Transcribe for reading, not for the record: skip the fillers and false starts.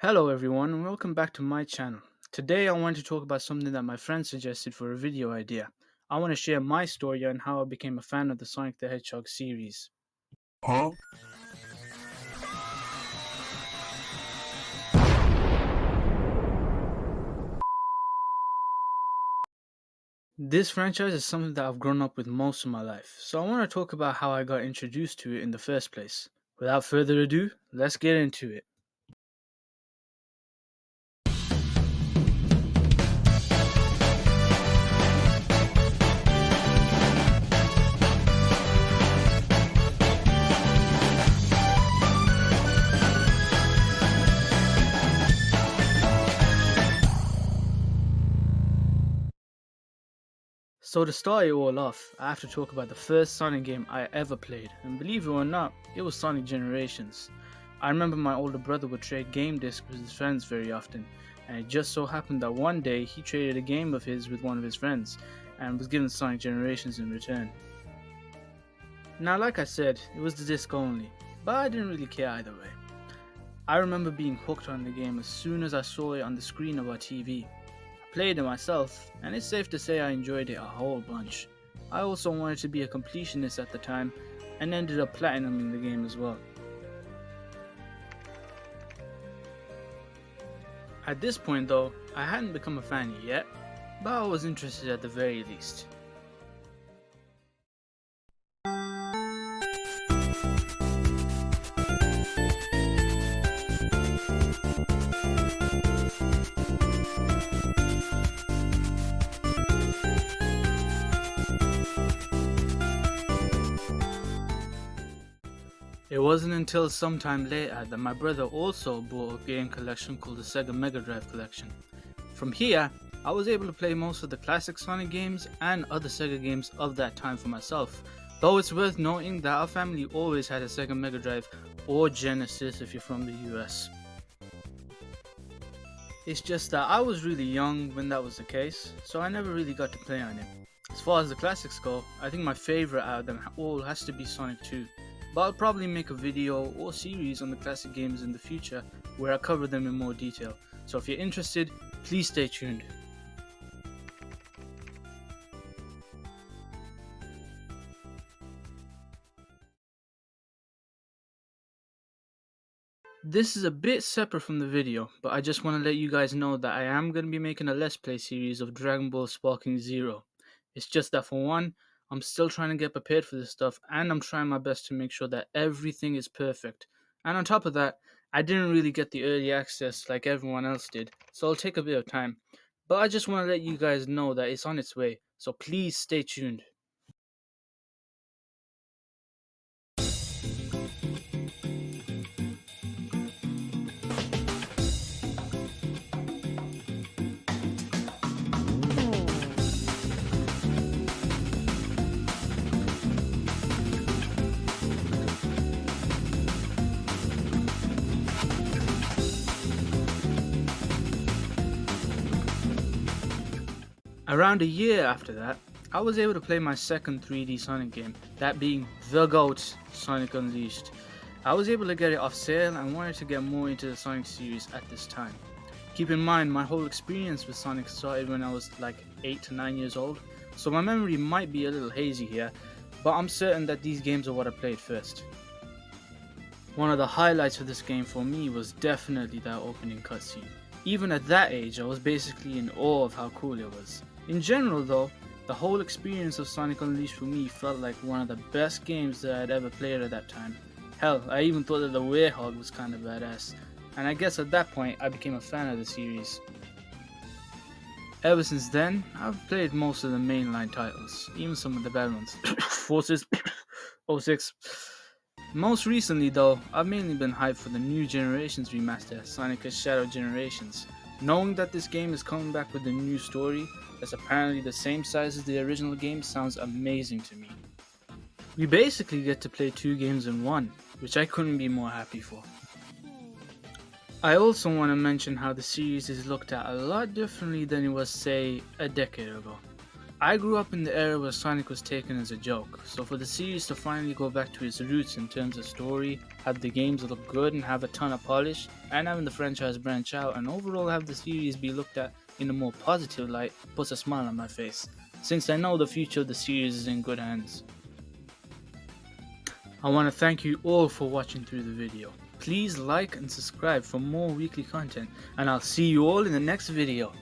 Hello everyone and welcome back to my channel. Today I want to talk about something that my friend suggested for a video idea. I want to share my story on how I became a fan of the Sonic the Hedgehog series. Huh? This franchise is something that I've grown up with most of my life, so I want to talk about how I got introduced to it in the first place. Without further ado, let's get into it. So to start it all off, I have to talk about the first Sonic game I ever played, and believe it or not, it was Sonic Generations. I remember my older brother would trade game discs with his friends very often, and it just so happened that one day he traded a game of his with one of his friends, and was given Sonic Generations in return. Now like I said, it was the disc only, but I didn't really care either way. I remember being hooked on the game as soon as I saw it on the screen of our TV. Played it myself, and it's safe to say I enjoyed it a whole bunch. I also wanted to be a completionist at the time, and ended up platinuming the game as well. At this point though, I hadn't become a fan yet, but I was interested at the very least. It wasn't until sometime later that my brother also bought a game collection called the Sega Mega Drive collection. From here, I was able to play most of the classic Sonic games and other Sega games of that time for myself, though it's worth noting that our family always had a Sega Mega Drive or Genesis if you're from the US. It's just that I was really young when that was the case, so I never really got to play on it. As far as the classics go, I think my favourite out of them all has to be Sonic 2. But I'll probably make a video or series on the classic games in the future where I cover them in more detail. So if you're interested, please stay tuned. This is a bit separate from the video, but I just want to let you guys know that I am going to be making a Let's Play series of Dragon Ball Sparking Zero. It's just that for one, I'm still trying to get prepared for this stuff, and I'm trying my best to make sure that everything is perfect. And on top of that, I didn't really get the early access like everyone else did, so it'll take a bit of time. But I just want to let you guys know that it's on its way, so please stay tuned. Around a year after that, I was able to play my second 3D Sonic game, that being the GOAT, Sonic Unleashed. I was able to get it off sale and wanted to get more into the Sonic series at this time. Keep in mind, my whole experience with Sonic started when I was like 8 to 9 years old, so my memory might be a little hazy here, but I'm certain that these games are what I played first. One of the highlights of this game for me was definitely that opening cutscene. Even at that age, I was basically in awe of how cool it was. In general though, the whole experience of Sonic Unleashed for me felt like one of the best games that I'd ever played at that time. Hell, I even thought that the Werehog was kinda badass, and I guess at that point I became a fan of the series. Ever since then, I've played most of the mainline titles, even some of the bad ones. Forces, '06. Most recently though, I've mainly been hyped for the new Generations remaster, Sonic Shadow Generations. Knowing that this game is coming back with a new story that's apparently the same size as the original game sounds amazing to me. We basically get to play two games in one, which I couldn't be more happy for. I also want to mention how the series is looked at a lot differently than it was, say, a decade ago. I grew up in the era where Sonic was taken as a joke, so for the series to finally go back to its roots in terms of story, have the games look good and have a ton of polish, and having the franchise branch out and overall have the series be looked at in a more positive light puts a smile on my face, since I know the future of the series is in good hands. I want to thank you all for watching through the video. Please like and subscribe for more weekly content, and I'll see you all in the next video.